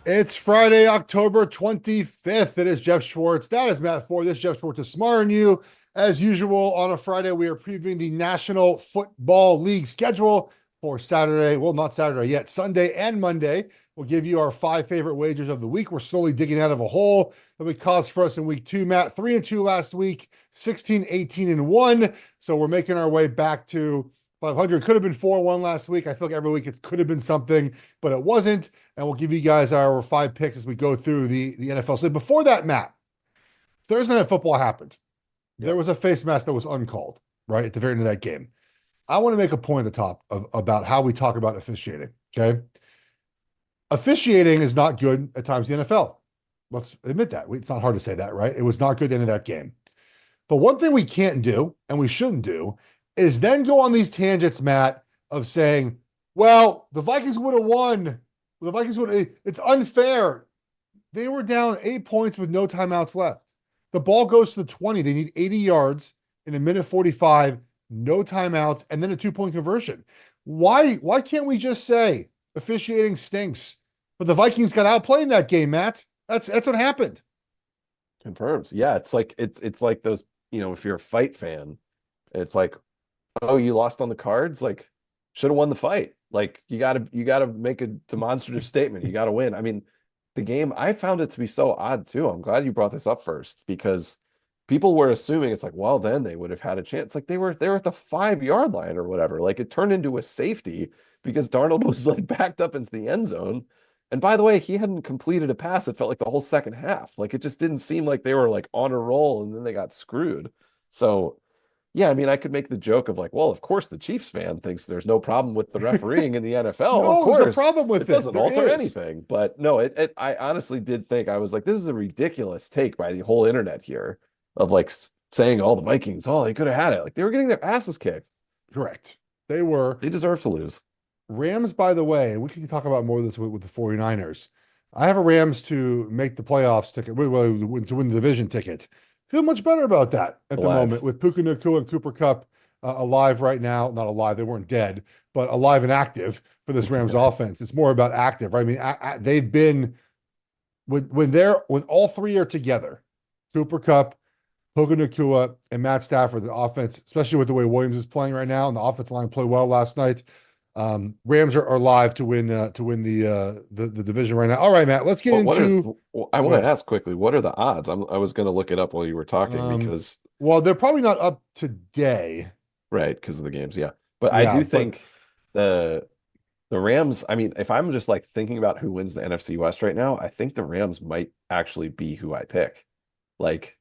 It's Friday, October 25th. It is Geoff Schwartz. That is Matt Ford. This is Geoff Schwartz is smarring you. As usual, on a Friday, we are previewing the National Football League schedule for Saturday. Well, not Saturday yet, Sunday and Monday. We'll give you our 5 favorite wagers of the week. We're slowly digging out of a hole that we caused for us in week 2. Matt, 3-2 last week, 16, 18-1. So we're making our way back to 500. Could have been 4-1 last week. I feel like every week it could have been something, but it wasn't. And we'll give you guys our 5 picks as we go through the NFL. So before that, Matt, Thursday Night Football happened. Yep. There was a face mask that was uncalled, right, at the very end of that game. I want to make a point at the top about how we talk about officiating, okay? Officiating is not good at times in the NFL. Let's admit that. It's not hard to say that, right? It was not good at the end of that game. But one thing we can't do, and we shouldn't do, is then go on these tangents, Matt, of saying, well, the Vikings would have won. The Vikings would. It's unfair. They were down 8 points with no timeouts left. The ball goes to the 20. They need 80 yards in a minute 45, no timeouts, and then a 2-point conversion. Why can't we just say officiating stinks? But the Vikings got outplayed in that game, Matt. That's what happened. Confirms. Yeah, it's like those, if you're a fight fan, it's like, oh, you lost on the cards, like should have won the fight. Like you gotta make a demonstrative statement. You gotta win. I mean, the game, I found it to be so odd too. I'm glad you brought this up first because people were assuming it's like, well, then they would have had a chance. Like they were at the 5 yard line or whatever. Like it turned into a safety because Darnold was like backed up into the end zone. And by the way, he hadn't completed a pass. It felt like the whole second half. Like it just didn't seem like they were like on a roll and then they got screwed. So yeah, I mean, I could make the joke of like, well, of course the Chiefs fan thinks there's no problem with the refereeing in the NFL. Of No, there's a course, problem with it it. doesn't There alter is. anything. But no, I honestly did think I was like, this is a ridiculous take by the whole internet here of like saying all the Vikings, oh, they could have had it. Like they were getting their asses kicked. Correct. They were. They deserve to lose. Rams, by the way, we can talk about more of this with the 49ers. I have a Rams to make the playoffs ticket, well, to win the division ticket. Feel much better about that at the moment Alive. with Puka Nacua and Cooper Kupp alive right now. Not alive, they weren't dead, but alive and active for this Rams offense. It's more about active, right? I mean, they've been when all three are together, Cooper Kupp, Puka Nacua, and Matt Stafford, the offense, especially with the way Williams is playing right now, and the offensive line played well last night. Rams are live to win the division right now. All right, Matt, let's get What are into I want to what. ask quickly, what are the odds? I was going to look it up while you were talking Um, because well, they're probably not up today. right, because of the games, yeah. But I Yeah, do but think the the Rams, I mean, if I'm just like thinking about who wins the NFC West right now, I think the Rams might actually be who I pick. Like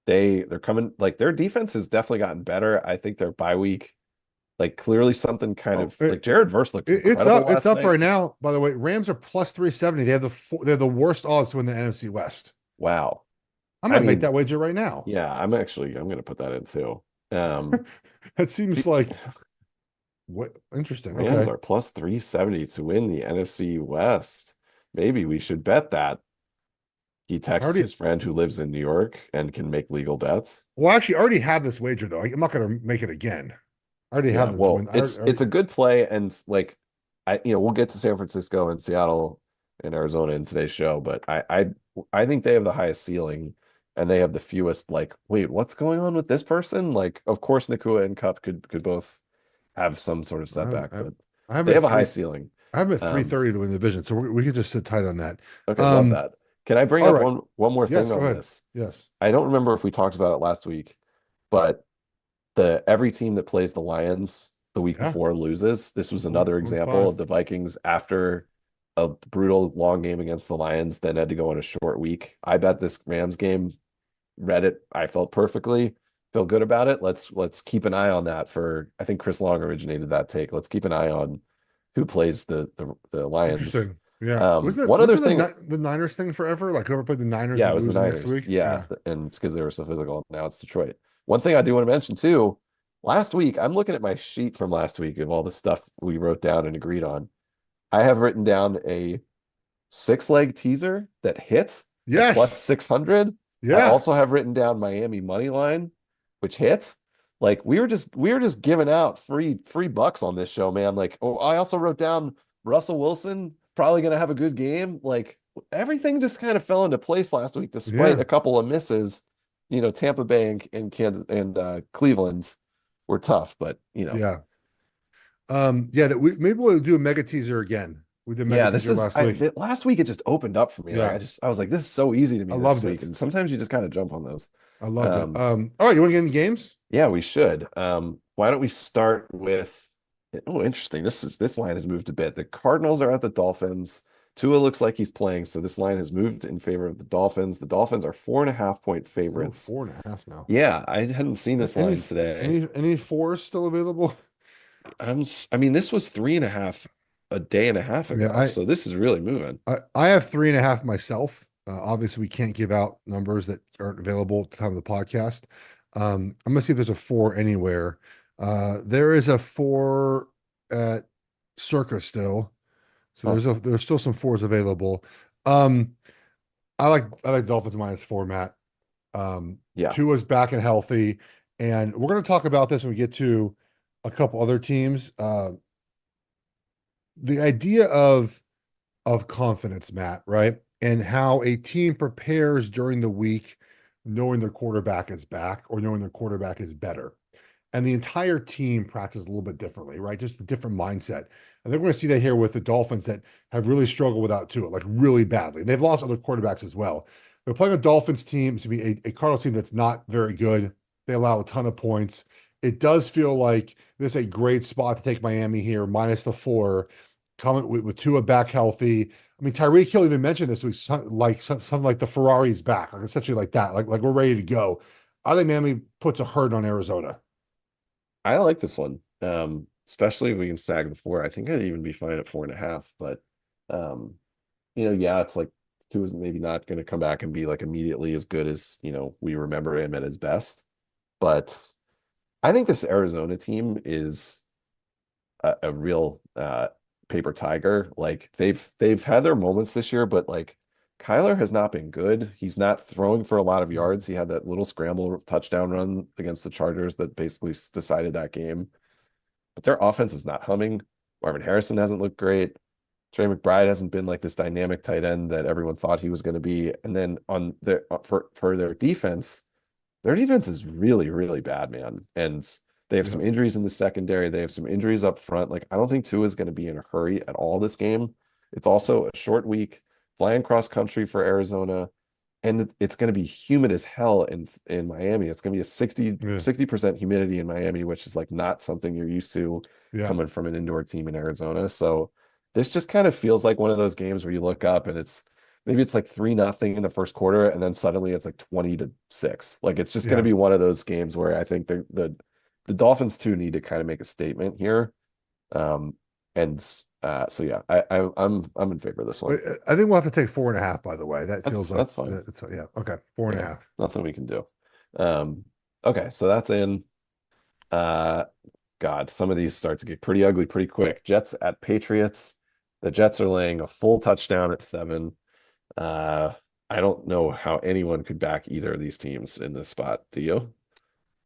they're coming, like their defense has definitely gotten better. I think their bye week, like clearly something kind oh, of like Jared Verse looked it's incredible up. It's last up night. right now. By the way, Rams are plus 370. They're the worst odds to win the NFC West. Wow. I I might make mean, that wager right now. yeah, I'm gonna put that in too. Um That seems the like what interesting. Rams Okay. are plus 370 to win the NFC West. Maybe we should bet that. He I texts already his friend who lives in New York and can make legal bets. well, actually, I already have this wager though. I'm not going to make it again. I already have Yeah, them to well, win. it's a good play, and like we'll get to San Francisco and Seattle and Arizona in today's show, but I think they have the highest ceiling and they have the fewest like, wait, what's going on with this person? Like, of course, Nakua and Cup could both have some sort of I have, setback, I have, but I have they it at have a high three. ceiling. I have it at Um, 330 to win the division, so we could just sit tight on that. okay, love Um, that. Can I bring all up right. one more Yes, thing go on ahead. this? Yes. I don't remember if we talked about it last week, but the every team that plays the Lions the week Yeah. before loses. This was another Week example five. of the Vikings after a brutal long game against the Lions, then had to go on a short week. I bet this Rams game, read it. I felt perfectly, feel good about it. Let's keep an eye on that for I think Chris Long originated that take. Let's keep an eye on who plays the Lions. Interesting. Yeah. One other Wasn't thing, the Niners thing forever? Like whoever played the Niners yeah, it would was the lose the next Niners. week? Yeah, Yeah. and it's because they were so physical. Now it's Detroit. One thing I do want to mention too, last week, I'm looking at my sheet from last week of all the stuff we wrote down and agreed on. I have written down a 6 leg teaser that hit at plus Yes. 600. I Yeah. also have written down Miami money line, which hit. Like we were just giving out free bucks on this show, man. Like, oh, I also wrote down Russell Wilson probably gonna have a good game. Like everything just kind of fell into place last week, despite Yeah, a couple of misses. Tampa Bay and Kansas and Cleveland were tough, but yeah. Yeah, that we maybe we'll do a mega teaser again. We did mega yeah, this teaser is last week. last week it just opened up for me. Like Yeah, I was like, this is so easy to I me this loved week, it. and sometimes you just kind of jump on those. I loved it. Um, All right, you want to get in the games? yeah, we should. Why don't we start with? Oh, interesting. This line has moved a bit. The Cardinals are at the Dolphins. Tua looks like he's playing, so this line has moved in favor of the Dolphins. The Dolphins are 4.5 point Oh, favorites. 4.5 now. Yeah, I hadn't seen this Any line today. any fours still available? I mean, this was 3.5 a day and a half Yeah, ago, so this is really moving. I have 3.5 myself. Obviously, we can't give out numbers that aren't available at the time of the podcast. I'm gonna see if there's a four anywhere. There is a four at Circa still, so Huh. there's still some fours available. Um, I like Dolphins minus four, Matt. Yeah. Tua's back and healthy, and we're gonna talk about this when we get to a couple other teams. The idea of confidence, Matt, right? And how a team prepares during the week, knowing their quarterback is back or knowing their quarterback is better. And the entire team practices a little bit differently, right? Just a different mindset. I think we're going to see that here with the Dolphins that have really struggled without Tua, like really badly. They've lost other quarterbacks as well. They're playing a Dolphins team to be a Cardinals team that's not very good. They allow a ton of points. It does feel like this is a great spot to take Miami here, minus the four, coming with Tua back healthy. I mean, Tyreek Hill even mentioned this week, something like the Ferrari's back, like essentially like that, like we're ready to go. I think Miami puts a hurt on Arizona. I like this one. Especially if we can snag the four. I think I'd even be fine at 4.5, but um, yeah, it's like two is maybe not going to come back and be like immediately as good as, we remember him at his best. But I think this Arizona team is a real paper tiger. Like they've had their moments this year, but like Kyler has not been good. He's not throwing for a lot of yards. He had that little scramble touchdown run against the Chargers that basically decided that game. But their offense is not humming. Marvin Harrison hasn't looked great. Trey McBride hasn't been like this dynamic tight end that everyone thought he was going to be. And then on their for their defense is really, really bad, man. And they have Yeah, some injuries in the secondary. They have some injuries up front. Like, I don't think Tua is going to be in a hurry at all this game. It's also a short week, flying cross country for Arizona, and it's going to be humid as hell in Miami. It's going to be a yeah, 60% humidity in Miami, which is like not something you're used to yeah. coming from an indoor team in Arizona. So this just kind of feels like one of those games where you look up and maybe it's like 3-0 in the first quarter, and then suddenly it's like 20-6. Like it's just going to Yeah. be one of those games where I think the Dolphins too need to kind of make a statement here. Um, and so yeah, I'm in favor of this one. I think we'll have to take 4.5, by the way. That feels like That's fine. yeah. Okay. Four and a Yeah, half. nothing we can do. Um, okay, so that's in. Uh, God, some of these start to get pretty ugly pretty quick. Jets at Patriots. The Jets are laying a full touchdown at 7. Uh, I don't know how anyone could back either of these teams in this spot. Do you?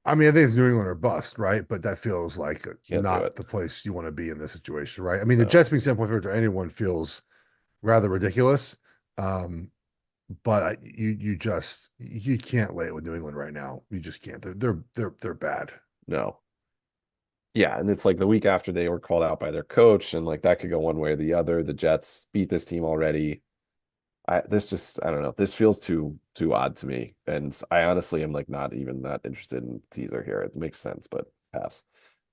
I mean, I think it's New England or bust, right? But that feels like Can't do not it. the place you want to be in this situation, right? I mean, the No, Jets being 7 point favorite to anyone feels rather ridiculous. Um, but you can't lay it with New England right now. You just can't. They're bad. no. Yeah, and it's like the week after they were called out by their coach, and like that could go one way or the other. The Jets beat this team already. I don't know. This feels too odd to me. And I honestly am like not even that interested in teaser here. It makes sense, but pass.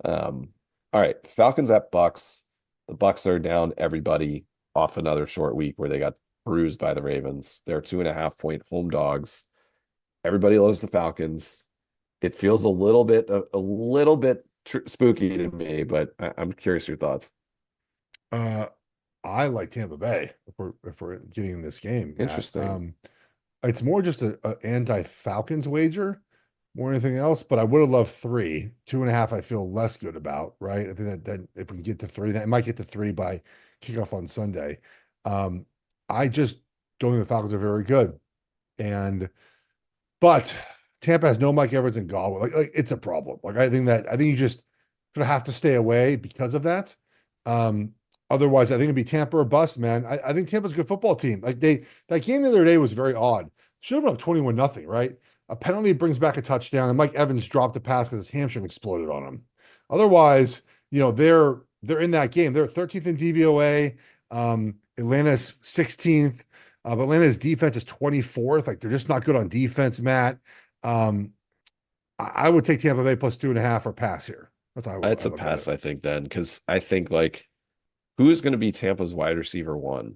All right. Falcons at Bucks. The Bucks are down everybody off another short week where they got bruised by the Ravens. They're 2.5 point home dogs. Everybody loves the Falcons. It feels a little bit spooky to me, but I'm curious your thoughts. Uh, I like Tampa Bay if we're getting in this game, Matt. Interesting. It's more just a anti-Falcons wager more than anything else, but I would have loved three. 2.5, I feel less good about, right? I think that if we can get to three, that might get to three by kickoff on Sunday. Um, I just don't think the Falcons are very good. And but Tampa has no Mike Evans and Godwin. Like it's a problem. I think you just sort of have to stay away because of that. Um, Otherwise, I think it'd be Tampa or bust, man. I think Tampa's a good football team. Like that game the other day was very odd. Should have been up 21-0, right? A penalty brings back a touchdown, and Mike Evans dropped a pass because his hamstring exploded on him. Otherwise, they're in that game. They're 13th in DVOA. Atlanta's 16th, but Atlanta's defense is 24th. Like they're just not good on defense, Matt. Um, I would take Tampa Bay plus 2.5 or pass here. That's how It's I a look at pass, it. I think, then, because I think like who's going to be Tampa's wide receiver one?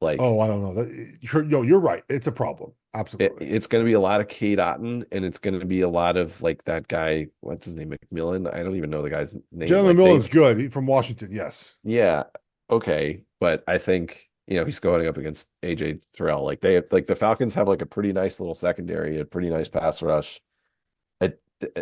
Like Oh, I don't know. You're right. It's a problem. Absolutely. it's going to be a lot of Cade Otton, and it's going to be a lot of like that guy. What's his name? McMillan. I don't even know the guy's name. Jalen Like McMillan's good from Washington. Yes. yeah, okay, but I think he's going up against AJ Terrell. Like they have, like the Falcons have like a pretty nice little secondary, a pretty nice pass rush.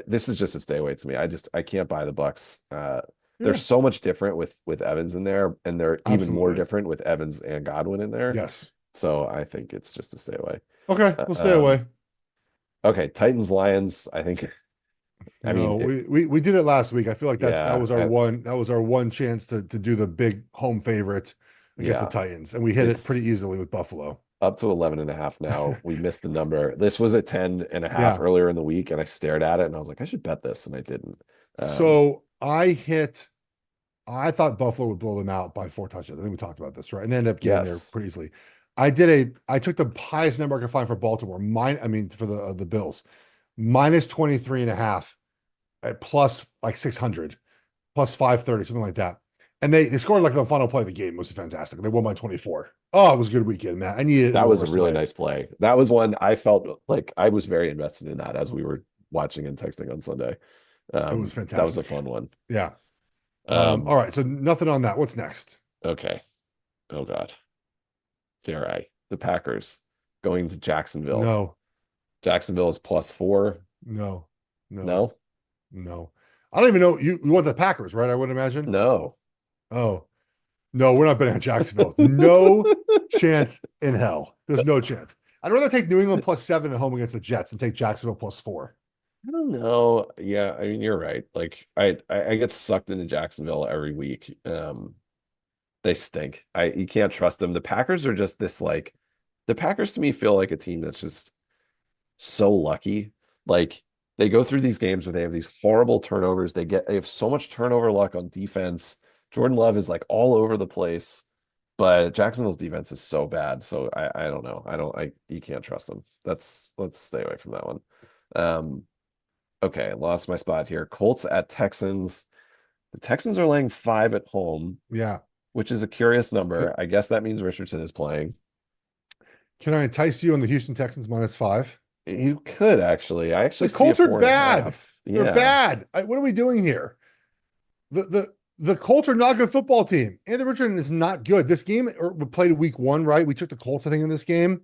This is just a stay away to me. I can't buy the Bucks. They're Yeah. so much different with Evans in there, and they're even more Absolutely. different with Evans and Godwin in there. Yes. So I think it's just a stay away. Okay. Uh, We'll stay um, away. okay, Titans Lions. I think. I mean, No, we did it last week. I feel like that yeah, was our one chance to do the big home favorite against the yeah. Titans, and we hit it pretty It's easily with Buffalo. up to 11.5 now. We missed the number. This was at 10.5 Yeah. earlier in the week, and I stared at it and I was like, I should bet this, and I didn't. Um, So I thought Buffalo would blow them out by 4 touchdowns. I think we talked about this, right? And they ended up getting there yes. pretty easily. I took the highest number I could find for Baltimore. For the Bills, minus 23.5 at plus like 600, plus 530, something like that. And they scored like the final play of the game. It was fantastic. They won by 24. Oh, it was a good weekend, man. I needed it in That the was a worst really way. nice play. That was one I felt like I was very invested in that as we were watching and texting on Sunday. It was That was a fantastic. fun one. Yeah. Um, All right. So nothing on that. What's next? okay. Oh God. Dare I? The Packers going to Jacksonville. No, Jacksonville is +4. no, no, No, no. I don't even know. You want the Packers, right? I would imagine. no. Oh, no, we're not betting on Jacksonville. No chance in hell. There's no chance. I'd rather take New England +7 at home against the Jets and take Jacksonville +4. I don't know. Yeah, I mean you're right. Like I get sucked into Jacksonville every week. They stink. You can't trust them. The Packers are just this like the Packers to me feel like a team that's just so lucky. Like they go through these games where they have these horrible turnovers. They have so much turnover luck on defense. Jordan Love is like all over the place, but Jacksonville's defense is so bad. So I don't know. I you can't trust them. Let's stay away from that one. Um, okay, I lost my spot here. Colts at Texans. The Texans are laying 5 at home, Yeah. which is a curious Can, number. I guess that means Richardson is playing. can I entice you on the Houston Texans -5? You could actually. I actually The see a Colts are four and a bad. half. They're Yeah. bad. What are we doing here? The Colts are not a good football team. Anthony Richardson is not good. This game we played week 1, right? We took the Colts, I think, in this game.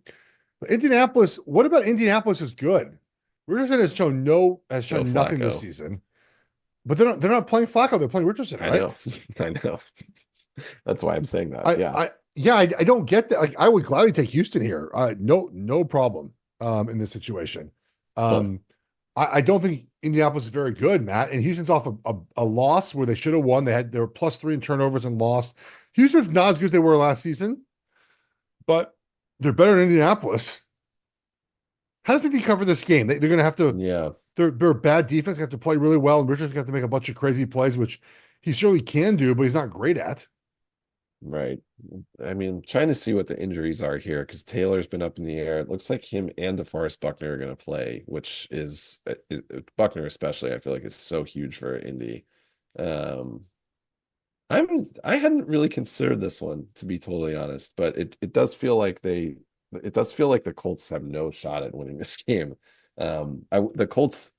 But Indianapolis, what about Indianapolis is good? Richardson has No shown nothing this Flacco. season. But they're not playing Flacco, they're playing Richardson, I right? know. I know. That's why I'm saying that. I Yeah. I yeah, I don't get that. Like I would gladly take Houston here. No problem in this situation. Huh. Um I don't think Indianapolis is very good, Matt. And Houston's off a loss where they should have won. They were +3 in turnovers and lost. Houston's not as good as they were last season, but they're better than Indianapolis. How do you think they cover this game? They're going to have to. Yeah. They're a bad defense. They have to play really well, and Richards got to make a bunch of crazy plays, which he certainly can do, but he's not great at. Right. I mean, trying to see what the injuries are here because Taylor's been up in the air. It looks like him and DeForest Buckner are going to play, which is Buckner especially. I feel like is so huge for Indy. Um, I hadn't really considered this one to be totally honest, but it does feel like the Colts have no shot at winning this game. The Colts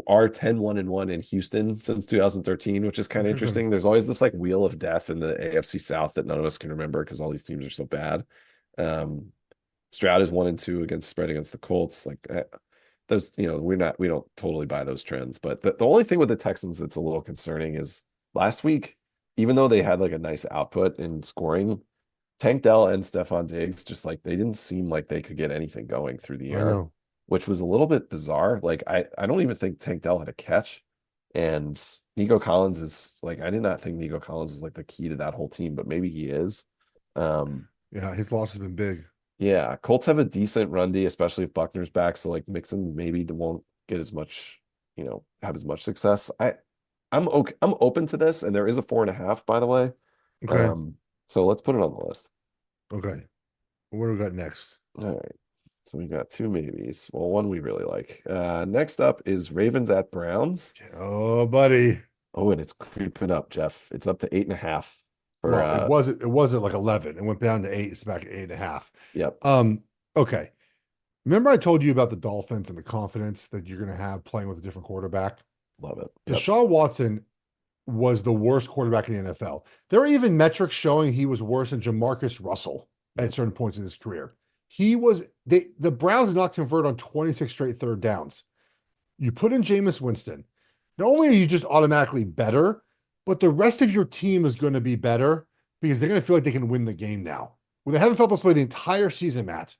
are 10-1-1 in Houston since 2013, which is kind of Interesting. interesting. There's always this like wheel of death in the AFC South that none of us can remember because all these teams are so bad. Stroud is 1-2 against spread against the Colts. Like those, we don't totally buy those trends. But the only thing with the Texans that's a little concerning is last week, even though they had like a nice output in scoring, Tank Dell and Stephon Diggs just like they didn't seem like they could get anything going through the I air, know. which was a little bit bizarre. Like I don't even think Tank Dell had a catch. And Nico Collins is like, I did not think Nico Collins was like the key to that whole team, but maybe he is. Um, Yeah, his loss has been big. yeah, Colts have a decent run D, especially if Buckner's back. So like Mixon maybe won't get as much, have as much success. I'm okay. I'm open to this, and there is a 4.5, by the way. Okay. Um, so let's put it on the list. Okay. What do we got next? All right. So we got two maybes. Well, one we really like. Next up is Ravens at Browns. Oh, buddy. Oh, and it's creeping up, Geoff. It's up to 8.5 for Well, it wasn't like 11. It went down to 8. It's back at 8.5. yep. Okay. Remember I told you about the Dolphins and the confidence that you're going to have playing with a different quarterback? Love it. Yep. Deshaun Watson was the worst quarterback in the NFL. There are even metrics showing he was worse than Jamarcus Russell at Yep. certain points in his career. The Browns did not convert on 26 straight third downs. You put in Jameis Winston. Not only are you just automatically better, but the rest of your team is going to be better because they're going to feel like they can win the game now. Well, they haven't felt this way the entire season, Matt.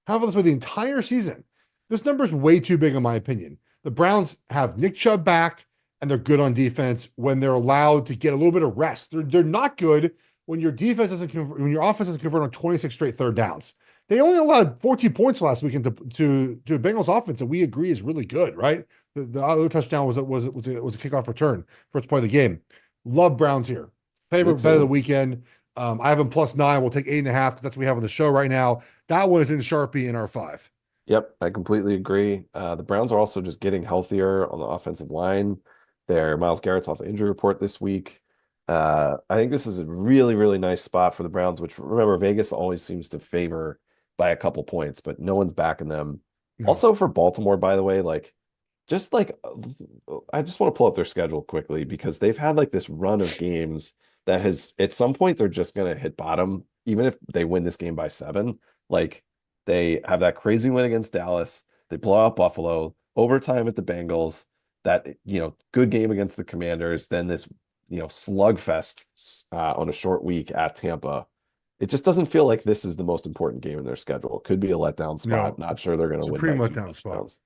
Haven't felt this way the entire season. This number is way too big, in my opinion. The Browns have Nick Chubb back, and they're good on defense when they're allowed to get a little bit of rest. They're not good when your defense doesn't convert, when your offense doesn't convert on 26 straight third downs. They only allowed 14 points last weekend to a Bengals offense that we agree is really good, right? The other touchdown was a kickoff return, first play of the game. Love Browns here. Me Favorite bet of the too. weekend. I have them +9. We'll take 8.5 because that's what we have on the show right now. That one is in Sharpie in our 5. Yep, I completely agree. The Browns are also just getting healthier on the offensive line. Their Myles Garrett's off the injury report this week. I think this is a really, really nice spot for the Browns, which remember, Vegas always seems to favor by a couple points, but no one's backing them. No, Also for Baltimore, by the way, just like I just want to pull up their schedule quickly because they've had like this run of games that has at some point they're just gonna hit bottom, even if they win this game by 7. Like they have that crazy win against Dallas, they blow out Buffalo, overtime at the Bengals, that good game against the Commanders, then this slugfest on a short week at Tampa. It just doesn't feel like this is the most important game in their schedule. Could be a letdown spot. no, Not sure they're going to win by supreme 2 letdown spot. touchdowns.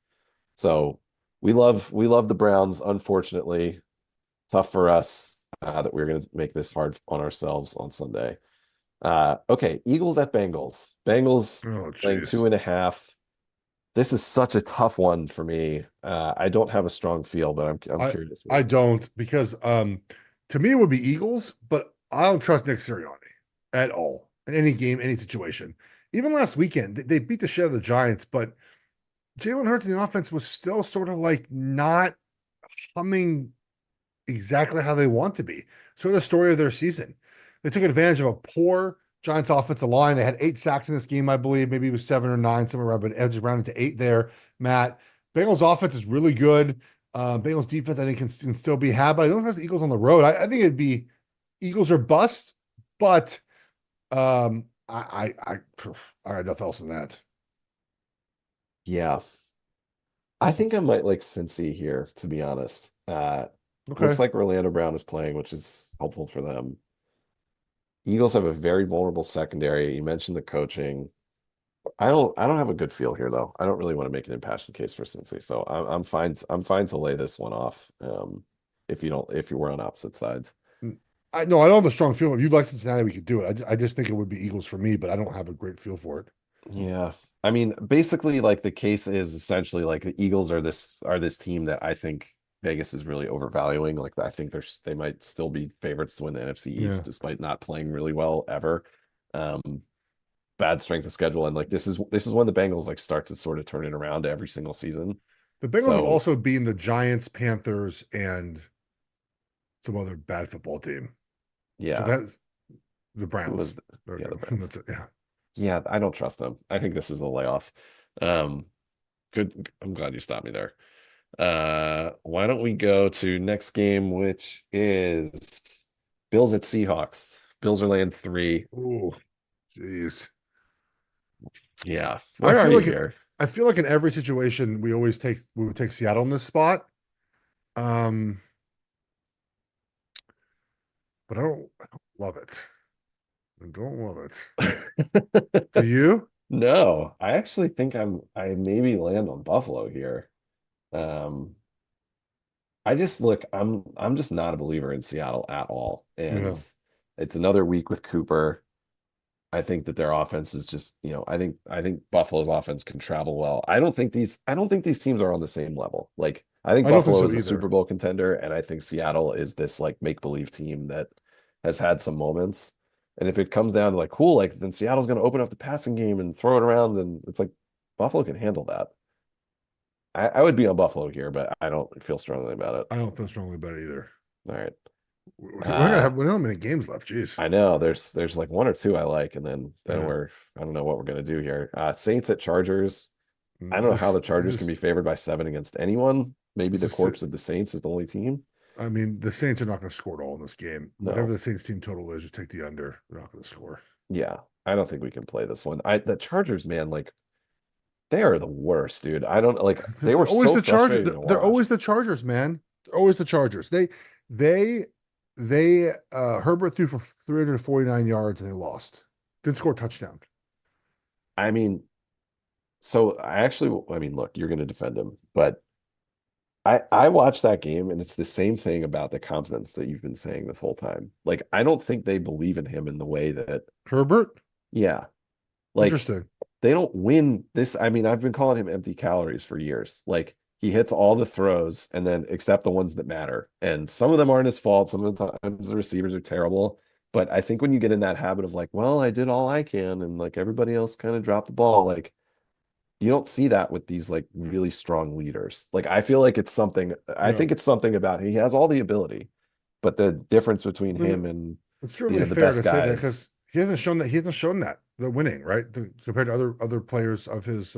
So we love the Browns. Unfortunately, tough for us that we're going to make this hard on ourselves on Sunday. Okay, Eagles at Bengals. Bengals Oh, playing jeez. 2.5. This is such a tough one for me. I don't have a strong feel, but I'm I curious. I don't because to me it would be Eagles, but I don't trust Nick Sirianni at all in any game, any situation. Even last weekend, they beat the shit out of the Giants, but Jalen Hurts in the offense was still sort of like not humming exactly how they want to be. Sort of the story of their season. They took advantage of a poor Giants offensive line. They had 8 sacks in this game, I believe. Maybe it was 7 or 9, somewhere around, but edges rounded to 8 there. Matt, Bengals offense is really good. Bengals defense, I think, can still be had, but I don't trust the Eagles on the road. I think it'd be Eagles or bust, but I got nothing else than that. Yeah, I think I might like Cincy here, to be honest. Looks Okay. like Orlando Brown is playing, which is helpful for them. Eagles have a very vulnerable secondary. You mentioned the coaching. I don't have a good feel here though. I don't really want to make an impassioned case for Cincy, so I'm fine. I'm fine to lay this one off. If you were on opposite sides. I no, I don't have a strong feel. If you'd like Cincinnati, we could do it. I just think it would be Eagles for me, but I don't have a great feel for it. Yeah. I mean, basically, like the case is essentially like the Eagles are this team that I think Vegas is really overvaluing. Like I think they might still be favorites to win the NFC Yeah. East despite not playing really well ever. Um, Bad strength of schedule, and like this is when the Bengals like start to sort of turn it around every single season. The Bengals have So also beaten the Giants, Panthers, and some other bad football team. So yeah, that's the who Browns. was There we yeah, the go. Browns. That's it. Yeah. Yeah, I don't trust them. I think this is a layoff. Um, Good. I'm glad you stopped me there. Why don't we go to next game, which is Bills at Seahawks. Bills are laying 3. Oh, jeez. Yeah. I Where are feel you like here? I feel like in every situation we would take Seattle in this spot. Um, but I don't love it. I don't love it. Do you? No, I actually think I maybe land on Buffalo here. Um, I just look, I'm just not a believer in Seattle at all. And Yeah, it's another week with Cooper. I think that their offense is just, I think Buffalo's offense can travel well. I don't think these teams are on the same level. Like I think I don't think Buffalo so is a Super either. Bowl contender, and I think Seattle is this like make-believe team that has had some moments. And if it comes down to like cool, like then Seattle's going to open up the passing game and throw it around, and it's like Buffalo can handle that. I would be on Buffalo here, but I don't feel strongly about it. I don't feel strongly about it either. All right. We're gonna have we don't have many games left. Jeez. I know there's like one or two I like, and then Yeah. I don't know what we're gonna do here. Saints at Chargers. I don't know how This the Chargers can this be favored by 7 against anyone. Maybe this the is corpse of the Saints is the only team. I mean, the Saints are not going to score at all in this game. Whatever No. the Saints team total is, just take the under. They're not going to score. Yeah. I don't think we can play this one. The Chargers, man, like they are the worst, dude. I don't like they They're were always so the Chargers. frustrating to They're watch. always the Chargers, man. They're always the Chargers. They Herbert threw for 349 yards and they lost. Didn't score a touchdown. I mean, so I mean, look, you're gonna defend him, but I watched that game and it's the same thing about the confidence that you've been saying this whole time. Like, I don't think they believe in him in the way that, Herbert, yeah, like interesting. they don't win this. I mean, I've been calling him empty calories for years. Like, he hits all the throws and then except the ones that matter. And some of them aren't his fault. Some of the times the receivers are terrible. But I think when you get in that habit of like, well, I did all I can and like everybody else kind of dropped the ball, like you don't see that with these like really strong leaders. Like I feel like it's something I Yeah, think it's something about he has all the ability, but the difference between I mean, him and it's certainly the fair best to say that guys. because he hasn't shown that the winning right compared to other players of his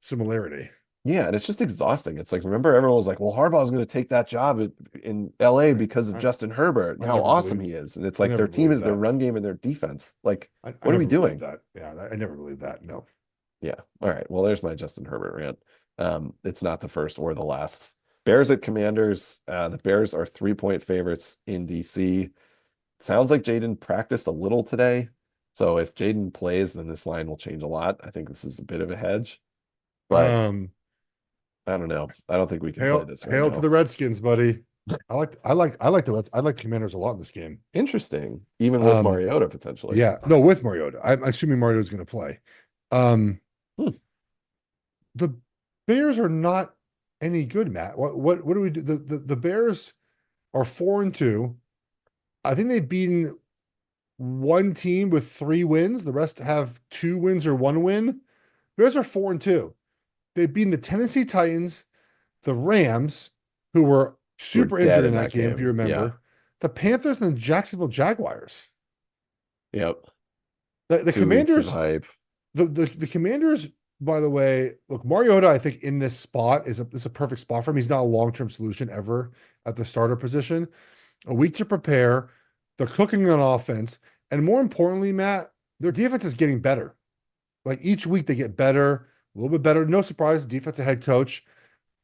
similarity. Yeah, and it's just exhausting. It's like remember everyone was like, "Well, Harbaugh's going to take that job in LA I, because of I Justin Herbert and I how never awesome believed he is." And it's I like never their team believed is their that. run game and their defense. Like, I what are we never believed doing? that. Yeah, I never believed that. No. Yeah. All right. Well, there's my Justin Herbert rant. It's not the first or the last. Bears at Commanders. The Bears are 3-point favorites in DC. Sounds like Jaden practiced a little today. So if Jaden plays, then this line will change a lot. I think this is a bit of a hedge, but Um, I don't know. I don't think we can play this right hail to now. the Redskins, buddy. I like the Reds. I like the Commanders a lot in this game. Interesting, even with Um, Mariota potentially. yeah, no, with Mariota. I'm assuming Mariota's going to play. Um, Hmm. the Bears are not any good, Matt. What do we do? The Bears are 4-2. I think they've beaten one team with 3 wins. The rest have 2 wins or 1 win. Bears are 4-2. They've beaten the Tennessee Titans, the Rams, who were We're super dead injured in in that that game, if you game. Yeah. remember, the Panthers and the Jacksonville Jaguars. Yep. The 2 weeks of Commanders, hype. the Commanders, by the way, look, Mariota, I think in this spot is a perfect spot for him. He's not a long-term solution ever at the starter position. A week to prepare. They're cooking on offense. And more importantly, Matt, their defense is getting better. Like each week they get better, a little bit better. No surprise, defensive head coach.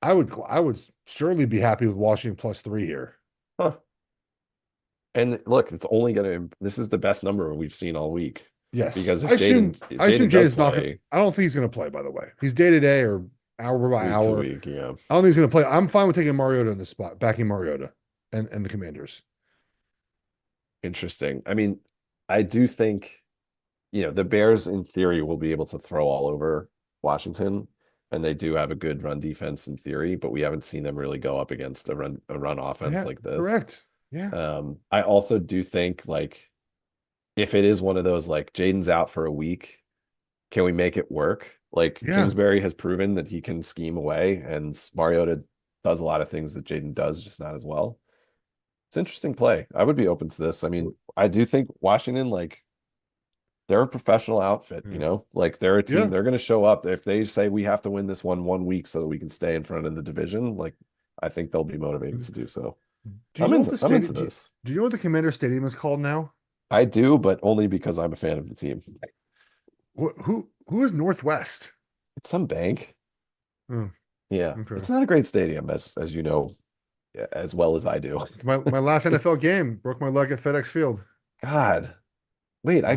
I would surely be happy with Washington +3 here. Huh. And look, it's only gonna this is the best number we've seen all week. Yes. Because I assume if I assume Jaden does Jaden's not gonna play I don't think he's gonna play, by the way. He's day to day or hour by week to hour. week, yeah. I don't think he's gonna play. I'm fine with taking Mariota in this spot, backing Mariota and the Commanders. Interesting. I mean, I do think, the Bears in theory will be able to throw all over Washington, and they do have a good run defense in theory, but we haven't seen them really go up against a run offense Yeah, like this. correct. Yeah. I also do think like if it is one of those like Jaden's out for a week, can we make it work? Like Yeah. Kingsbury has proven that he can scheme away, and Mariota does a lot of things that Jaden does, just not as well. It's an interesting play. I would be open to this. I mean, I do think Washington, like, they're a professional outfit, Yeah. like they're a team. Yeah. They're going to show up. If they say we have to win this one week so that we can stay in front of the division, like I think they'll be motivated to do so. Do you know what the I'm into stadium this. do you know what the Commander Stadium is called now? I do, but only because I'm a fan of the team. Who is Northwest? It's some bank. Oh, Yeah, okay. it's not a great stadium, as you know, as well as I do. My last NFL game broke my leg at FedEx Field. God, wait, Yeah.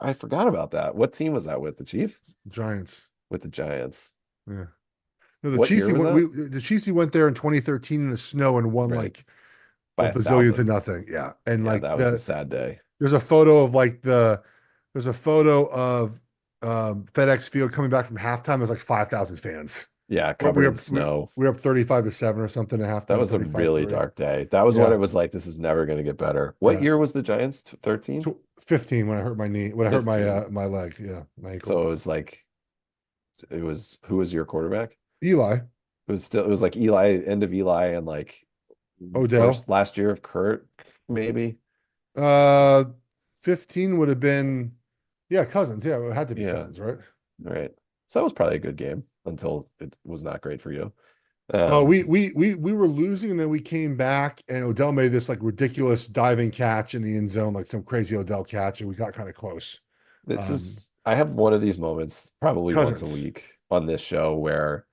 I forgot about that. What team was that with? The Chiefs? Giants. With the Giants? Yeah. No, What year was that? the Chiefs, we went there in 2013 in the snow and won Right. like a By a bazillion to thousand. nothing. Yeah. And Yeah, like that was a sad day. there's a photo of there's a photo of FedEx Field coming back from halftime. There's like 5,000 fans. Yeah, But covered in snow. we were up 35-7 or something at That halftime, was a really 35-3. dark day. That was when Yeah. it was like, this is never going to get better. What Yeah. year was the Giants? 13? 15 when I hurt my knee, when I hurt 15. my leg. Yeah. My ankle. So it was like, who was your quarterback? Eli, It was like Eli, end of Eli, and like Odell. last year of Kurt, maybe. Uh, 15 would have been, yeah, Cousins. Yeah, it had to be Yeah, Cousins, right? right. So that was probably a good game until it was not great for you. Oh, Um, we were losing, and then we came back, and Odell made this like ridiculous diving catch in the end zone, like some crazy Odell catch, and we got kind of close. I have one of these moments probably once a Cousins. week on this show where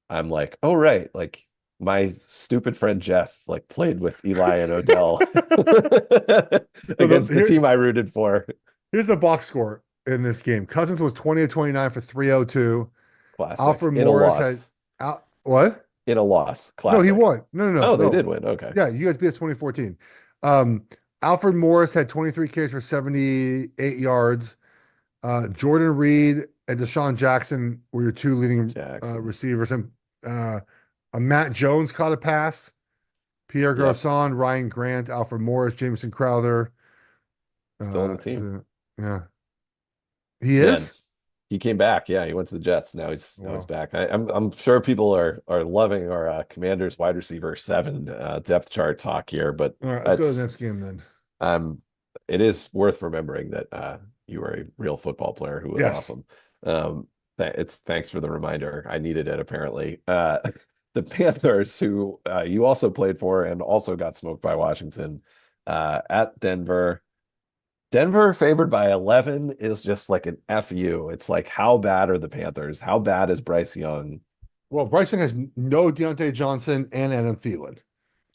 I'm like, oh right, like my stupid friend Geoff like played with Eli and Odell So against the team I rooted for. here's the box score in this game. Cousins was 20 of 29 for 302. Classic. Alfred In a Morris had loss. what? In a loss. No, he Classic. won. Oh, they did No. win. Okay. Yeah, you guys beat us 2014. Um, Alfred Morris had 23 carries for 78 yards. Jordan Reed and Deshaun Jackson were your two leading Jackson. receivers. And Matt Jones caught a pass. Pierre Yep. Garcon, Ryan Grant, Alfred Morris, Jameson Crowther. Still on the team. Yeah, he Yeah. And is. he came back. Yeah, he went to the Jets. Now he's Wow. back. I'm sure people are loving our Commanders wide receiver 7 depth chart talk here, but All right, let's go to the that's next game then. um it is worth remembering that you were a real football player who was Yes. awesome. Thanks for the reminder. I needed it apparently. The Panthers, who you also played for and also got smoked by Washington, at Denver. Denver favored by 11 is just like an FU. It's like, how bad are the Panthers? How bad is Bryce Young? Well, Bryson has no Deontay Johnson and Adam Thielen.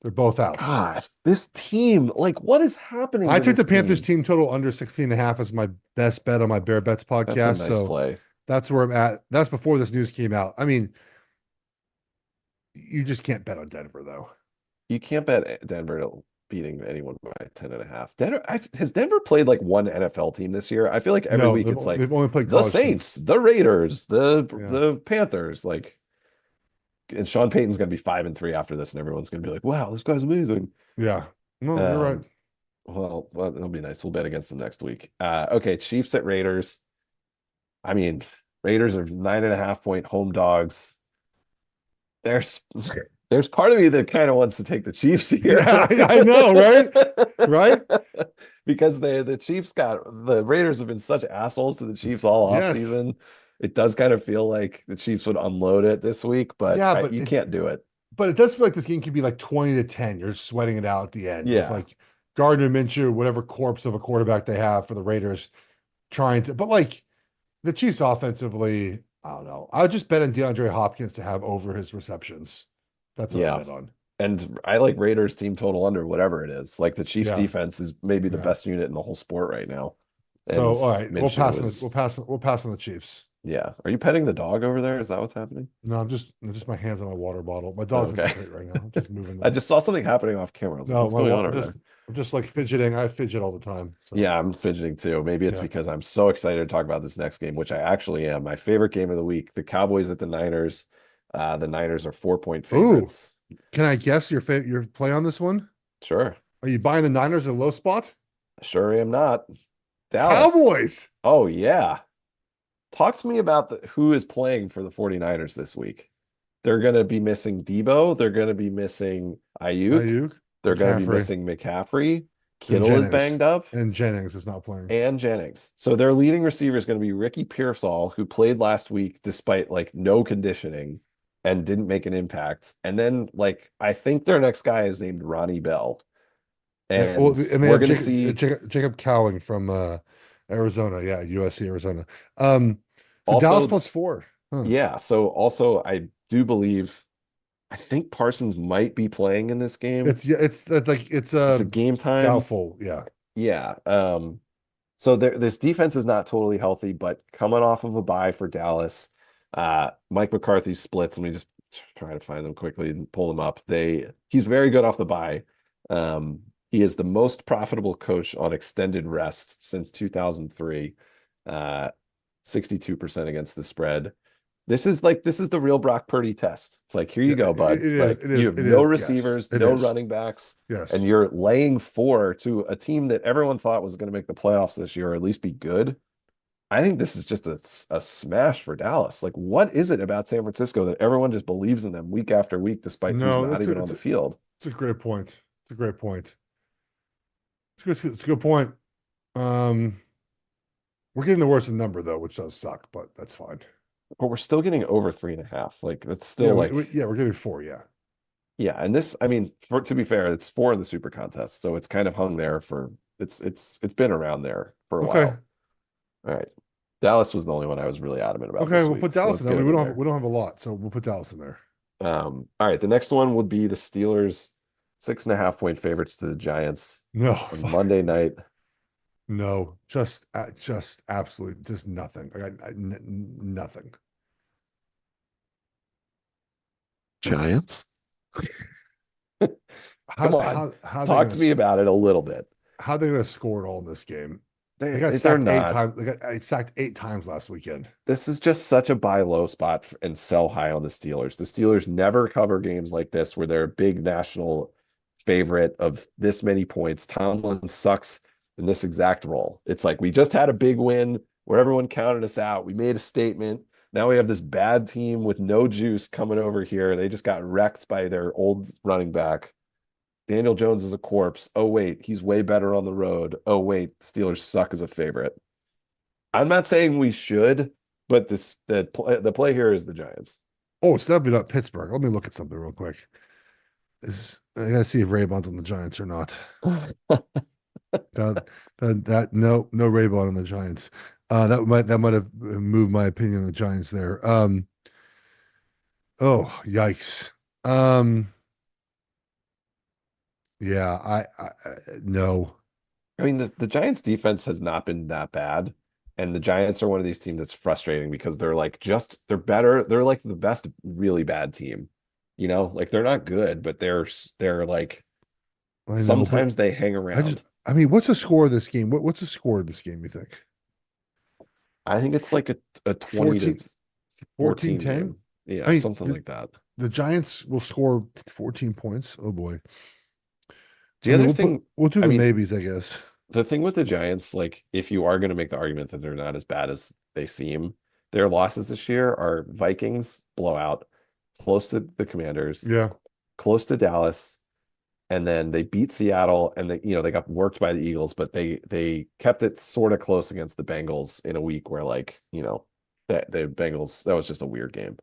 They're both out. God, this team, like, what is happening I to took the this Panthers team? team total under 16 and a half as my best bet on my Bear Bets That's a podcast. nice So play. that's where I'm at. That's before this news came out. I mean, you just can't bet on Denver, though. You can't bet Denver beating anyone by 10 and a half. Has Denver played like one NFL team this year? I feel like every No, week it's like they've only played the college teams. Saints, the Raiders, Yeah. the Panthers, like, and Sean Payton's gonna be 5-3 after this, and everyone's gonna be like, wow, this guy's amazing. Yeah. No, you're right. Um, well, it'll be nice. We'll bet against them next week. Okay, Chiefs at Raiders. I mean, Raiders are 9.5 point home dogs. There's there's part of me that kind of wants to take the Chiefs here. Yeah, I know, right? Right? Because the Raiders have been such assholes to the Chiefs all Yes. offseason. It does kind of feel like the Chiefs would unload it this week, but Yeah, you can't do it. but it does feel like this game could be like 20-10. You're sweating it out at the end with Yeah. like Gardner Minshew, whatever corpse of a quarterback they have for the Raiders, trying to. But like the Chiefs offensively, I don't know. I would just bet on DeAndre Hopkins to have over his receptions. That's what I Yeah. bet on. And I like Raiders team total under whatever it is. Like the Chiefs Yeah, defense is maybe the yeah. best unit in the whole sport right now. So And all right, Minshew is, we'll pass on the Chiefs. yeah. Are you petting the dog over there? Is that what's happening? No, I'm just my hands on my water bottle. My Oh, dog's in the okay. crate right now. I'm just moving I them. just saw something happening off camera. I was like, No, what's going on over there? I'm just like fidgeting. I fidget all the time. So Yeah, I'm fidgeting too. Maybe it's yeah. because I'm so excited to talk about this next game, which I actually am. My favorite game of the week, the Cowboys at the Niners. The Niners are 4 point Ooh, favorites. can I guess your play on this one? Sure. Are you buying the Niners at low spot? Sure am not. Dallas. Cowboys. Oh, yeah. Talk to me about who is playing for the 49ers this week. They're going to be missing Debo. They're going to be missing Ayuk. Ayuk, They're going to be McCaffrey, missing McCaffrey. and Kittle is Jennings. banged up. And Jennings is not playing. And Jennings. So their leading receiver is going to be Ricky Pearsall, who played last week despite like no conditioning and didn't make an impact. And then like I think their next guy is named Ronnie Bell. Yeah, well, And and they we're have going to see Jacob Cowing from Arizona. Yeah, USC Arizona. So Dallas also, plus 4. Huh. yeah. So also I do believe I think Parsons might be playing in this game. It's like it's It's a game time. doubtful. Yeah. Yeah. So this defense is not totally healthy, but coming off of a bye for Dallas, Mike McCarthy splits. Let me just try to find them quickly and pull them up. He's very good off the bye. Um, he is the most profitable coach on extended rest since 2003. 62% against the spread. This is the real Brock Purdy test. It's like, here you Yeah, go, bud. it is. Like, It you is. have It no is. Yes, receivers, it no is. running backs, and Yes. you're laying 4 to a team that everyone thought was going to make the playoffs this year, or at least be good. I think this is just a smash for Dallas. Like, what is it about San Francisco that everyone just believes in them week after week, despite who's No, not even on the field? it's a great point. It's a great point. It's a good point. Um, we're getting the worst in number though, which does suck, but that's fine. But we're still getting over 3.5. Like, that's Yeah, still like, yeah, we're getting 4. Yeah. yeah. And this, I mean, to be fair, it's 4 in the super contest, so it's kind of hung there for it's been around there for a Okay. while. All right. Dallas was the only one I was really adamant about Okay, this we'll week. put So Dallas let's in there. I get mean, it in there. we don't have a lot, so we'll put Dallas in there. All right. The next one would be the Steelers 6.5 point favorites to the Giants No, on fuck. Monday night. No, just absolutely, just nothing. Nothing. Giants? How Come on. how they Talk gonna to me about it a little bit. how they gonna score it all in this game? They got They're sacked eight not. times. They got sacked 8 times last weekend. This is just such a buy low spot and sell high on the Steelers. The Steelers never cover games like this where they're a big national favorite of this many points. Tomlin sucks in this exact role. It's like, we just had a big win where everyone counted us out. We made a statement. Now we have this bad team with no juice coming over here. They just got wrecked by their old running back. Daniel Jones is a corpse. Oh, wait, he's way better on the road. Oh, wait, the Steelers suck as a favorite. I'm not saying we should, but the play here is the Giants. Oh, it's definitely not Pittsburgh. Let me look at something real quick. I gotta see if Raybon's on the Giants or not. That no Raybon on the Giants. That might have moved my opinion on the Giants there. Oh, yikes. Um, yeah, no. I mean, the Giants defense has not been that bad. And the Giants are one of these teams that's frustrating because they're better. They're like the best really bad team. Like, they're not good, but they're like, I know, but sometimes they hang around. I mean, what's the score of this game? What's the score of this game, you think? I think it's like a 20 to 14, 14 10. game. I Yeah, mean, something like that. the Giants will score 14 points. Oh boy. I The mean, other thing, we'll do I the mean, maybes, I guess. the thing with the Giants, like, if you are going to make the argument that they're not as bad as they seem, their losses this year are Vikings blowout, close to the Commanders, Yeah. close to Dallas, and then they beat Seattle, and they got worked by the Eagles, but they kept it sort of close against the Bengals in a week where, like, that the Bengals, that was just a weird game.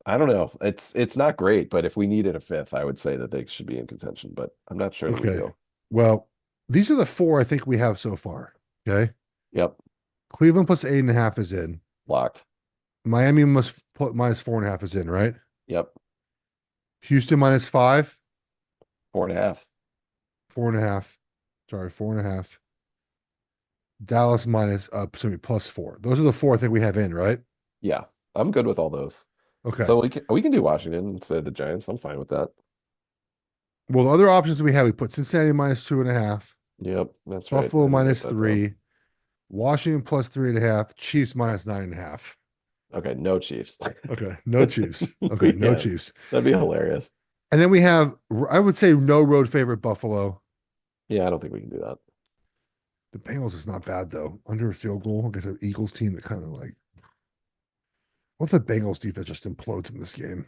I don't know. It's not great, but if we needed a fifth, I would say that they should be in contention, but I'm not sure that we Okay. do. Well, these are the 4 I think we have so far. Okay. Yep, Cleveland plus 8.5 is in. locked. Miami must put minus 4.5 is in, right? Yep, Houston minus 5, 4.5. 4.5. Sorry, 4.5. Dallas minus plus 4. Those are the 4 I think we have in, right? Yeah, I'm good with all those. Okay. So we can do Washington instead of the Giants. I'm fine with that. Well, the other options we have, we put Cincinnati minus 2.5, Yep, that's right. I Buffalo didn't write minus that down. 3, Washington plus 3.5, Chiefs minus 9.5. Okay, no Chiefs. Okay, no Chiefs. Okay, no Yeah, Chiefs. that'd be hilarious. And then we have, I would say, no road favorite Buffalo. Yeah, I don't think we can do that. The Bengals is not bad though. Under a field goal against an Eagles team that kind of like, what if the Bengals defense just implodes in this game?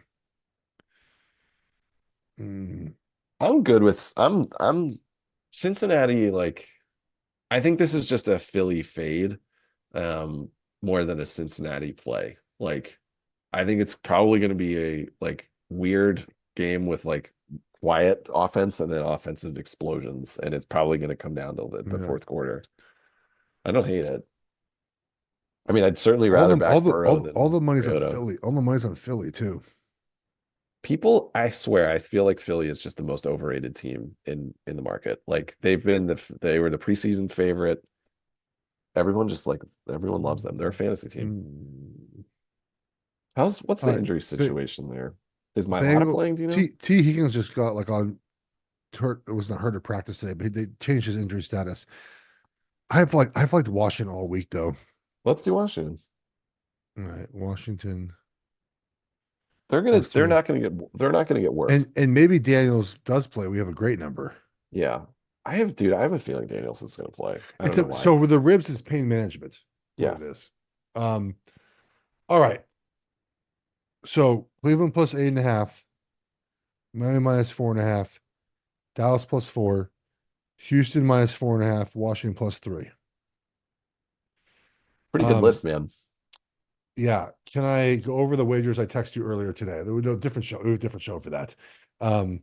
Mm, I'm good with I'm Cincinnati, like, I think this is just a Philly fade, um, more than a Cincinnati play. Like, I think it's probably going to be a, like, weird game with, like, quiet offense and then offensive explosions, and it's probably going to come down to the yeah. fourth quarter. I don't hate it. I mean, I'd certainly rather back Burrow All than the money's on Mariota. Philly. All the money's on Philly too. People, I swear, I feel like Philly is just the most overrated team in the market. Like, they were the preseason favorite. Everyone loves them. They're a fantasy team. Mm. What's the Uh, injury Ba- situation there? Is Mailata Bengal playing? Do you know? T Higgins just got like on hurt. It was not hurt to practice today, but they changed his injury status. I've liked Washington all week though. Let's do Washington. All right, Washington They're +3, not gonna they're not gonna get worked. and maybe Daniels does play. We have a great number. Yeah. I have a feeling Danielson's gonna play. I don't It's know a why. so with the ribs, it's pain management. What Yeah. it is. Um, all right. So Cleveland +8.5, Miami -4.5, Dallas +4, Houston -4.5, Washington +3. Pretty good Um, list, man. yeah. Can I go over the wagers I texted you earlier today? There was no different show. It was a different show for that. Um,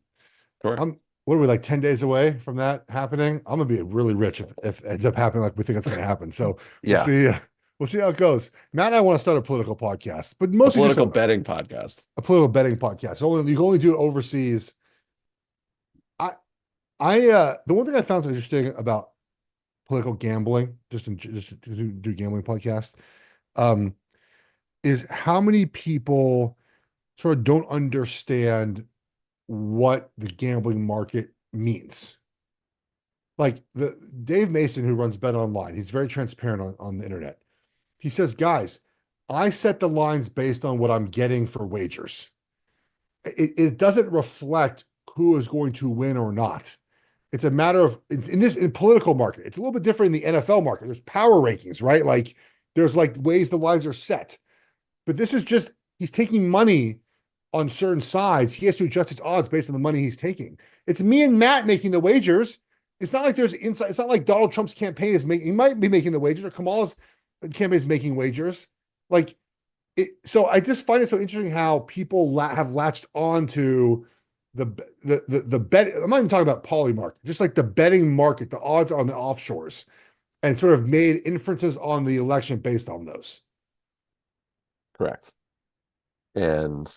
Sure. I'm what are we like 10 days away from that happening? I'm gonna be really rich if it ends up happening like we think it's gonna happen. So we'll Yeah. see. We'll see how it goes. Matt and I want to start a political podcast, but A mostly just political betting podcast. a political betting podcast. Only you can only do it overseas. I the one thing I found so interesting about political gambling, just to do gambling podcast, um, is how many people sort of don't understand what the gambling market means. Like the Dave Mason, who runs Bet Online, he's very transparent on the internet. He says, guys, I set the lines based on what I'm getting for wagers. It doesn't reflect who is going to win or not. It's a matter of in political market. It's a little bit different in the NFL market. There's power rankings, right? Like there's like ways the lines are set. But this is just he's taking money on certain sides. He has to adjust his odds based on the money he's taking. It's me and Matt making the wagers. It's not like there's inside. It's not like Donald Trump's campaign is making. He might be making the wagers, or Kamala's campaign is making wagers. Like it. So I just find it so interesting how people have latched on to the bet. I'm not even talking about poly market, just like the betting market, the odds on the offshores, and sort of made inferences on the election based on those. Correct. And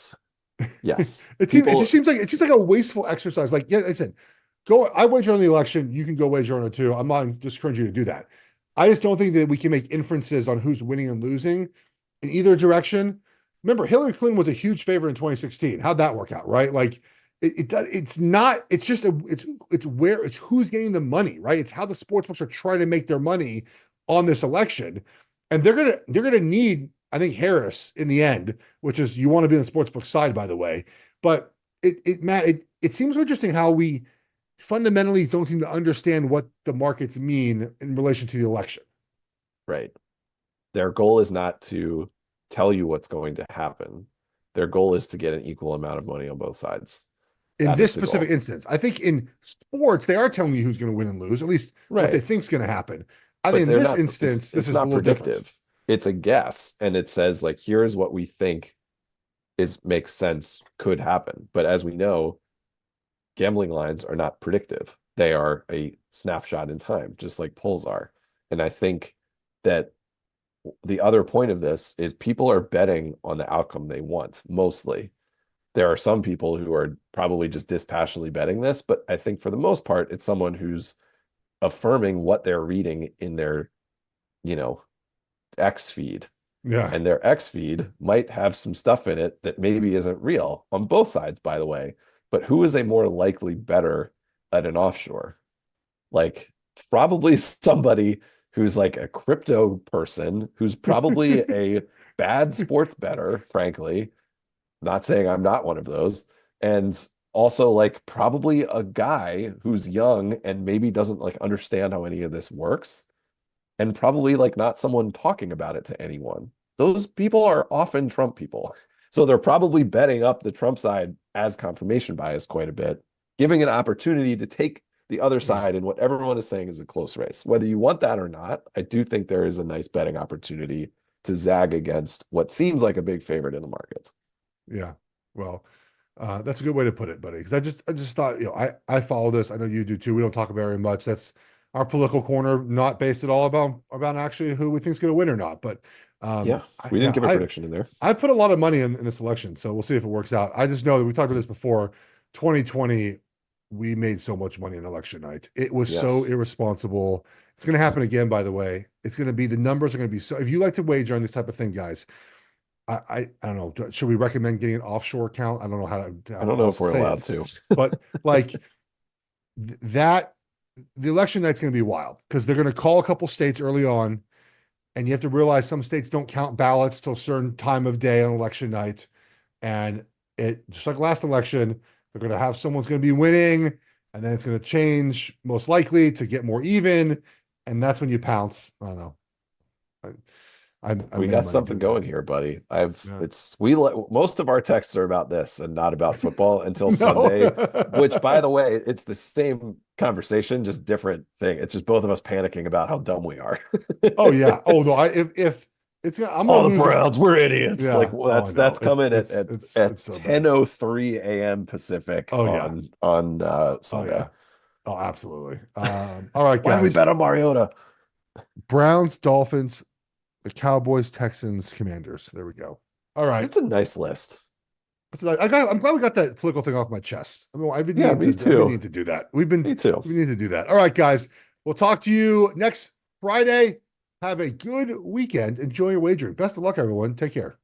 yes, It just seems like a wasteful exercise. Like, yeah, like I said, go. I wager on the election. You can go wager on it too. I'm not discouraging you to do that. I just don't think that we can make inferences on who's winning and losing in either direction. Remember, Hillary Clinton was a huge favorite in 2016. How'd that work out, right? Like, it's not. It's just it's who's getting the money, right? It's how the sports books are trying to make their money on this election, and they're gonna need, I think, Harris in the end, which is you want to be on the sportsbook side, by the way. But Matt, it seems interesting how we fundamentally don't seem to understand what the markets mean in relation to the election. right. Their goal is not to tell you what's going to happen. Their goal is to get an equal amount of money on both sides. In That this is the specific goal. instance, I think in sports, they are telling you who's going to win and lose, at least what they Right. think is going to happen. I But think in they're this not, instance, this it's is a not little different. predictive. It's a guess. And it says like, here's what we think is makes sense could happen. But as we know, gambling lines are not predictive. They are a snapshot in time, just like polls are. And I think that the other point of this is people are betting on the outcome they want mostly. There are some people who are probably just dispassionately betting this, but I think for the most part, it's someone who's affirming what they're reading in their, you know, X feed. Yeah. And their X feed might have some stuff in it that maybe isn't real on both sides, by the way. But who is a more likely better at an offshore? Like probably somebody who's like a crypto person who's probably a bad sports bettor, frankly. Not saying I'm not one of those. And also like probably a guy who's young and maybe doesn't like understand how any of this works, and probably like not someone talking about it to anyone. Those people are often Trump people. So they're probably betting up the Trump side as confirmation bias quite a bit, giving an opportunity to take the other Yeah. side in what everyone is saying is a close race. Whether you want that or not, I do think there is a nice betting opportunity to zag against what seems like a big favorite in the markets. Yeah. Well, that's a good way to put it, buddy. Because I just thought, I follow this. I know you do too. We don't talk about it very much. That's our political corner, not based at all about actually who we think is going to win or not. But Yeah, I, we didn't yeah, give a prediction in there. I put a lot of money in this election, so we'll see if it works out. I just know that we talked about this before. 2020, we made so much money on election night. It was so Yes. irresponsible. It's going to happen again, by the way. It's going to be the numbers are going to be so. If you like to wager on this type of thing, guys, I don't know. Should we recommend getting an offshore account? I don't know I don't how know else if to we're say allowed it, to. but like that, the election night's going to be wild because they're going to call a couple states early on, and you have to realize some states don't count ballots till a certain time of day on election night, and it just like last election, they're going to have someone's going to be winning, and then it's going to change most likely to get more even, and that's when you pounce. I don't know. I, I We made got money do something that. going here, buddy. Yeah. Most of our texts are about this and not about football until No. Sunday, which by the way, it's the same conversation, just different thing. It's just both of us panicking about how dumb we are. Oh yeah. Oh no. If it's gonna, I'm gonna All the lose it. Browns, we're idiots. Like Yeah. well, Oh, I that's know. coming It's at so bad. 10:03 a.m. Pacific Oh yeah. on Oh Sunday. yeah. Oh, absolutely. All right, Why did we guys. bet on Mariota? Browns, Dolphins, the Cowboys, Texans, Commanders. There we go. All right. That's a nice list. I'm glad we got that political thing off my chest. I mean, Yeah, me I've been too. needing to do that. Me too. We need to do that. All right, guys. We'll talk to you next Friday. Have a good weekend. Enjoy your wagering. Best of luck, everyone. Take care.